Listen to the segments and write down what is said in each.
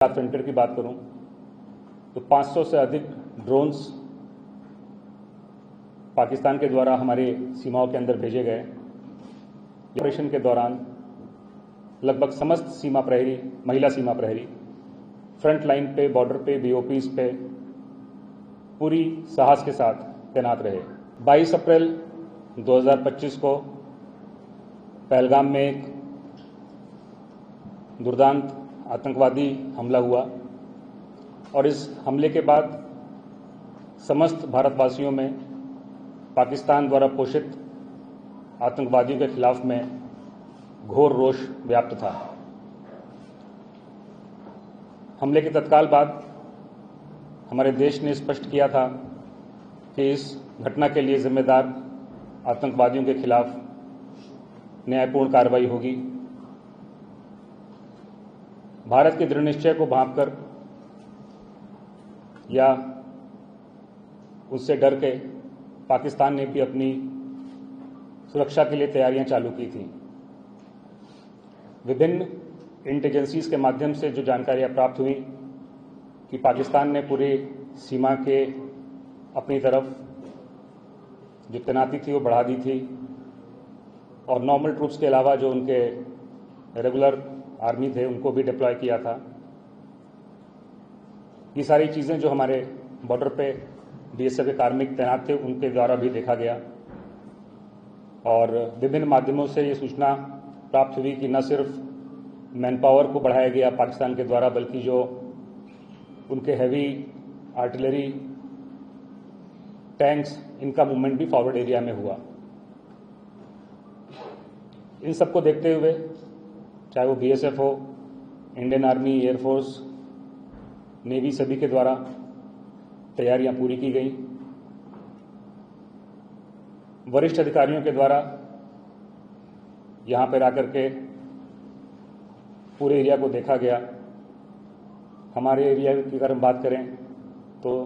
Frontier की बात करूं तो 500 से अधिक ड्रोन्स पाकिस्तान के द्वारा हमारे सीमाओं के अंदर भेजे गए। ऑपरेशन के दौरान लगभग समस्त सीमा प्रहरी, महिला सीमा प्रहरी फ्रंट लाइन पे, बॉर्डर पे, बीओपीज पे पूरी साहस के साथ तैनात रहे। 22 अप्रैल 2025 को पहलगाम में एक दुर्दांत आतंकवादी हमला हुआ और इस हमले के बाद समस्त भारतवासियों में पाकिस्तान द्वारा पोषित आतंकवादियों के खिलाफ में घोर रोष व्याप्त था। हमले के तत्काल बाद हमारे देश ने स्पष्ट किया था कि इस घटना के लिए जिम्मेदार आतंकवादियों के खिलाफ न्यायपूर्ण कार्रवाई होगी। भारत के दृढ़ निश्चय को भांपकर या उससे डर के पाकिस्तान ने भी अपनी सुरक्षा के लिए तैयारियां चालू की थी। विभिन्न इंटेलिजेंसीज के माध्यम से जो जानकारियां प्राप्त हुई कि पाकिस्तान ने पूरी सीमा के अपनी तरफ जो तैनाती थी वो बढ़ा दी थी और नॉर्मल ट्रूप्स के अलावा जो उनके रेगुलर आर्मी थे उनको भी डिप्लॉय किया था। ये सारी चीज़ें जो हमारे बॉर्डर पे बीएसएफ के कार्मिक तैनात थे उनके द्वारा भी देखा गया और विभिन्न माध्यमों से ये सूचना प्राप्त हुई कि न सिर्फ मैन पावर को बढ़ाया गया पाकिस्तान के द्वारा, बल्कि जो उनके हैवी आर्टिलरी, टैंक्स, इनका मूवमेंट भी फॉरवर्ड एरिया में हुआ। इन सबको देखते हुए चाहे वो बीएसएफ हो, इंडियन आर्मी, एयरफोर्स, नेवी, सभी के द्वारा तैयारियां पूरी की गई। वरिष्ठ अधिकारियों के द्वारा यहां पर आकर के पूरे एरिया को देखा गया। हमारे एरिया की अगर हम बात करें तो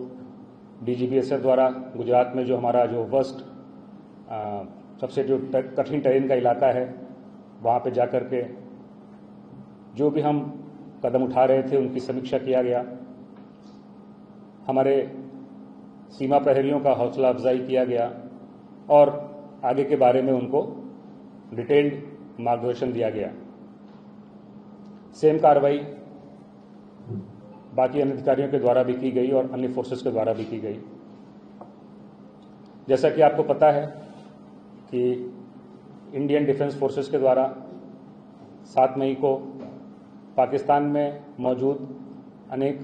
डीजीबीएसएफ द्वारा गुजरात में जो हमारा जो वर्स्ट सबसे जो कठिन टेरेन का इलाका है वहाँ पे जाकर के जो भी हम कदम उठा रहे थे उनकी समीक्षा किया गया। हमारे सीमा प्रहरियों का हौसला अफजाई किया गया और आगे के बारे में उनको डिटेल्ड मार्गदर्शन दिया गया। सेम कार्रवाई बाकी अन्य अधिकारियों के द्वारा भी की गई और अन्य फोर्सेस के द्वारा भी की गई। जैसा कि आपको पता है कि इंडियन डिफेंस फोर्सेस के द्वारा 7 मई को पाकिस्तान में मौजूद अनेक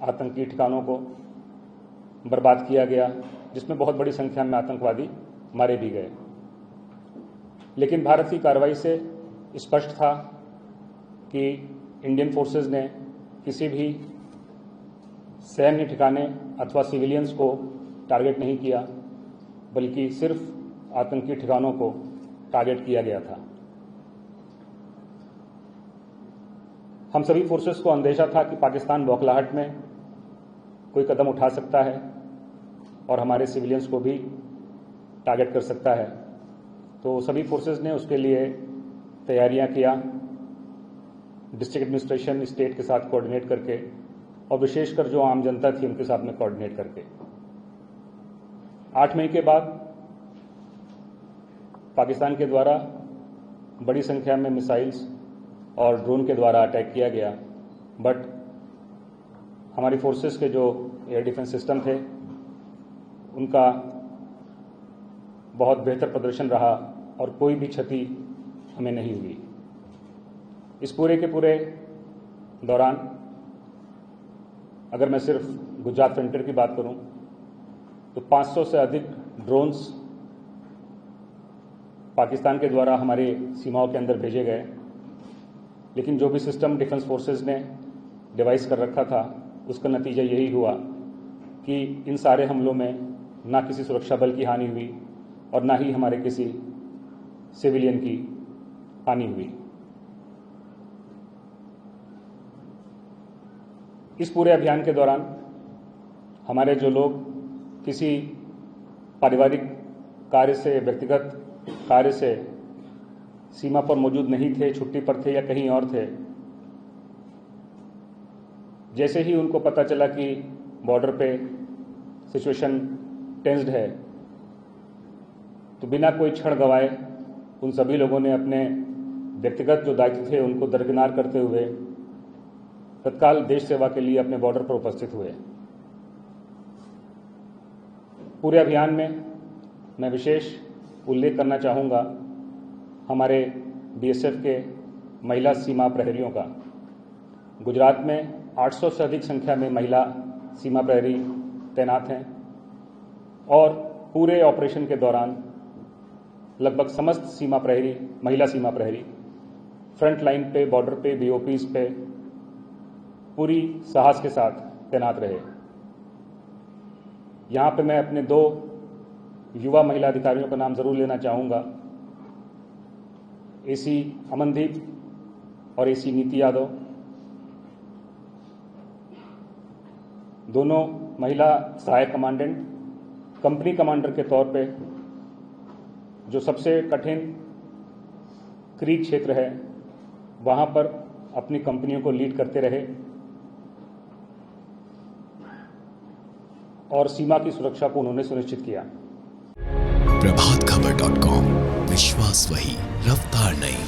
आतंकी ठिकानों को बर्बाद किया गया, जिसमें बहुत बड़ी संख्या में आतंकवादी मारे भी गए। लेकिन भारत की कार्रवाई से स्पष्ट था कि इंडियन फोर्सेस ने किसी भी सैन्य ठिकाने अथवा सिविलियंस को टारगेट नहीं किया, बल्कि सिर्फ आतंकी ठिकानों को टारगेट किया गया था। हम सभी फोर्सेस को अंदेशा था कि पाकिस्तान बौखलाहट में कोई कदम उठा सकता है और हमारे सिविलियंस को भी टारगेट कर सकता है। तो सभी फोर्सेस ने उसके लिए तैयारियां किया, डिस्ट्रिक्ट एडमिनिस्ट्रेशन, स्टेट के साथ कोऑर्डिनेट करके और विशेषकर जो आम जनता थी उनके साथ में कोऑर्डिनेट करके। 8 मई के बाद पाकिस्तान के द्वारा बड़ी संख्या में मिसाइल्स और ड्रोन के द्वारा अटैक किया गया, बट हमारी फोर्सेस के जो एयर डिफेंस सिस्टम थे उनका बहुत बेहतर प्रदर्शन रहा और कोई भी क्षति हमें नहीं हुई। इस पूरे के पूरे दौरान अगर मैं सिर्फ गुजरात फ्रंटियर की बात करूं तो 500 से अधिक ड्रोन्स पाकिस्तान के द्वारा हमारे सीमाओं के अंदर भेजे गए। लेकिन जो भी सिस्टम डिफेंस फोर्सेस ने डिवाइस कर रखा था उसका नतीजा यही हुआ कि इन सारे हमलों में ना किसी सुरक्षा बल की हानि हुई और ना ही हमारे किसी सिविलियन की हानि हुई। इस पूरे अभियान के दौरान हमारे जो लोग किसी पारिवारिक कार्य से, व्यक्तिगत कार्य से सीमा पर मौजूद नहीं थे, छुट्टी पर थे या कहीं और थे, जैसे ही उनको पता चला कि बॉर्डर पे सिचुएशन टेंस्ड है, तो बिना कोई क्षण गंवाए उन सभी लोगों ने अपने व्यक्तिगत जो दायित्व थे उनको दरकिनार करते हुए तत्काल देश सेवा के लिए अपने बॉर्डर पर उपस्थित हुए। पूरे अभियान में मैं विशेष उल्लेख करना चाहूँगा हमारे बीएसएफ के महिला सीमा प्रहरियों का। गुजरात में 800 से अधिक संख्या में महिला सीमा प्रहरी तैनात हैं और पूरे ऑपरेशन के दौरान लगभग समस्त सीमा प्रहरी, महिला सीमा प्रहरी फ्रंट लाइन पे, बॉर्डर पे, बीओपीज पे पूरी साहस के साथ तैनात रहे। यहाँ पे मैं अपने 2 युवा महिला अधिकारियों का नाम जरूर लेना चाहूँगा, एसी अमनदीप और एसी नीति यादव। दोनों महिला सहायक कमांडेंट कंपनी कमांडर के तौर पे जो सबसे कठिन क्रीक क्षेत्र है वहाँ पर अपनी कंपनियों को लीड करते रहे और सीमा की सुरक्षा को उन्होंने सुनिश्चित किया। प्रभातखबर.com, विश्वास वही, रफ्तार नहीं।